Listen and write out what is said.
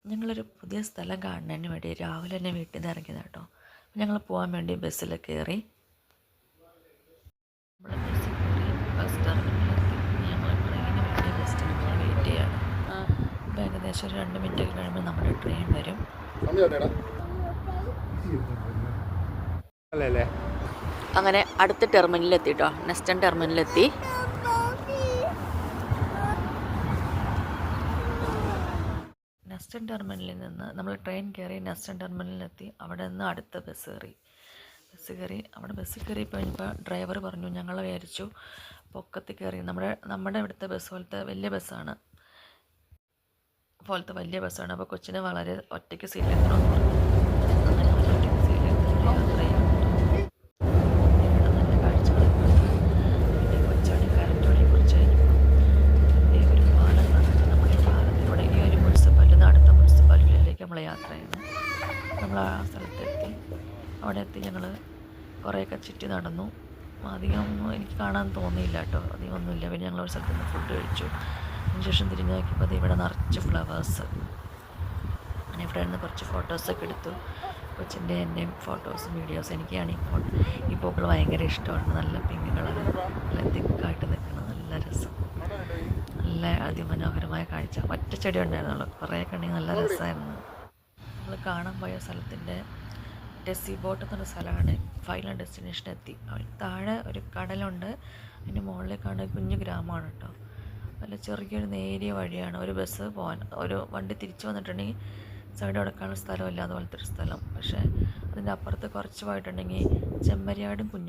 ഞങ്ങളൊരു പുതിയ സ്ഥലം കാണുന്നതിന് വേണ്ടി രാവിലെ തന്നെ വീട്ടിൽ നിന്ന് ഇറങ്ങിയതാണ് കേട്ടോ. ഞങ്ങൾ പോകാൻ വേണ്ടി ബസ്സിൽ കയറി. നമ്മുടെ ബസ്സിൽ കയറി ബസ് ടെർമിനലിലെത്തി. ഞങ്ങൾ ട്രെയിനിന് വേണ്ടി ബസ് ടെർമിനലിൽ വെയിറ്റ് ചെയ്യാണ്. അപ്പോൾ ഏകദേശം ഒരു 2 മിനിറ്റ് കഴിയുമ്പോൾ നമ്മുടെ ട്രെയിൻ വരും. അങ്ങനെ അടുത്ത ടെർമിനലിലെത്തി കേട്ടോ. നെസ്റ്റൺ ടെർമിനലിലെത്തി. നെസ്റ്റൺ ടെർമിനലിൽ നിന്ന് നമ്മൾ ട്രെയിൻ കയറി നെസ്റ്റൺ ടെർമിനലിലെത്തി. അവിടെ നിന്ന് അടുത്ത ബസ് കയറി അവിടെ ബസ്സിൽ കയറിയപ്പോൾ ഡ്രൈവർ പറഞ്ഞു, ഞങ്ങൾ വിചാരിച്ചു പൊക്കത്തിൽ കയറി നമ്മുടെ ഇവിടുത്തെ ബസ് പോലത്തെ വലിയ ബസ്സാണ്. അപ്പോൾ കൊച്ചിന് വളരെ ഒറ്റയ്ക്ക് സീറ്റ് എത്തണമെന്ന് പറഞ്ഞു. അങ്ങനെ ഒറ്റയ്ക്ക് സീറ്റ് എടുത്തിട്ട് യാത്ര ചെയ്യാം. ഇവിടെ നല്ല കാഴ്ചകളൊക്കെ ഉണ്ട്. പിന്നെ കൊച്ചാടി കരണ്ട് വഴി കുറച്ച് കഴിഞ്ഞപ്പോൾ ഒരു പാലം കണ്ടിട്ട് നമ്മൾ ഈ പാലത്തിലൂടെ ഈ ഒരു മുനിസിപ്പാലിറ്റി നിന്ന് അടുത്ത മുനിസിപ്പാലിറ്റിയിലേക്ക് നമ്മൾ യാത്ര ചെയ്യുന്നു. നമ്മൾ ആ സ്ഥലത്തെത്തി. അവിടെ എത്തി ഞങ്ങൾ കുറേയൊക്കെ ചുറ്റി നടന്നു. അധികമൊന്നും എനിക്ക് കാണാൻ തോന്നിയില്ല കേട്ടോ. അധികമൊന്നുമില്ല. പിന്നെ ഞങ്ങളൊരു സ്ഥലത്ത് നിന്ന് ഫുഡ് കഴിച്ചു. അതിനുശേഷം തിരിഞ്ഞ് നോക്കിയപ്പോൾ അത് ഇവിടെ നിറച്ച് ഫ്ലവേഴ്സ്. അങ്ങനെ ഇവിടെ നിന്ന് കുറച്ച് ഫോട്ടോസൊക്കെ എടുത്തു. കൊച്ചിൻ്റെ എൻ്റെയും ഫോട്ടോസും വീഡിയോസും. എനിക്കാണ് ഈ പൂക്കൾ ഭയങ്കര ഇഷ്ടമാണ്. നല്ല പിങ്ക് കളർ, നല്ല തിക്കായിട്ട് നിൽക്കുന്നത്, നല്ല രസം, നല്ല അതിമനോഹരമായ കാഴ്ച. ഒറ്റ ചെടി ഉണ്ടായിരുന്നുള്ളൂ, കുറേയൊക്കെ ഉണ്ടെങ്കിൽ നല്ല രസമായിരുന്നു. നമ്മൾ കാണാൻ പോയ സ്ഥലത്തിൻ്റെ ഡെസി ബോട്ട് എന്നൊരു സ്ഥലമാണ്. ഫൈനൽ ഡെസ്റ്റിനേഷൻ എത്തി. താഴെ ഒരു കടലുണ്ട്, അതിൻ്റെ മുകളിലേക്കാണ് കുഞ്ഞു ഗ്രാമമാണ് കേട്ടോ. നല്ല ചെറിയൊരു നേരിയ വഴിയാണ്. ഒരു ബസ് പോകാൻ, ഒരു വണ്ടി തിരിച്ചു വന്നിട്ടുണ്ടെങ്കിൽ സൈഡ് കൊടുക്കാനുള്ള സ്ഥലമില്ല, അതുപോലത്തെ ഒരു സ്ഥലം. പക്ഷേ അതിൻ്റെ അപ്പുറത്ത് കുറച്ച് പോയിട്ടുണ്ടെങ്കിൽ ചെമ്മരിയാടും കുഞ്ഞു